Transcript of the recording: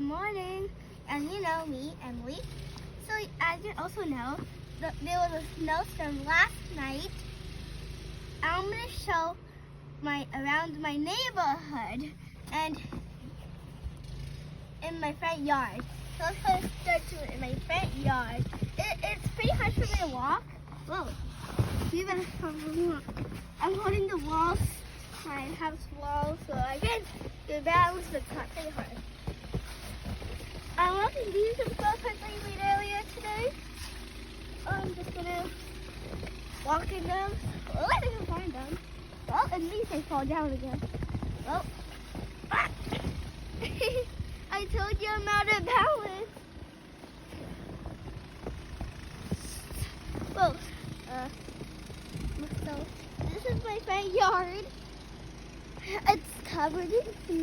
good morning. And you know me, Emily. So as you also know, there was a snowstorm last night. I'm going to show around my neighborhood and in my front yard. So let's go start to in my front yard. It's pretty hard for me to walk. Whoa. Even I'm holding the walls, my house wall, so I can do balance, but it's not very hard. I'm walking these some stuff I made earlier today. I'm just gonna walk in them. Oh, I think I can find them. Well, at least they fall down again. Well, I told you I'm out of balance. Well, so this is my front yard. It's covered in snow.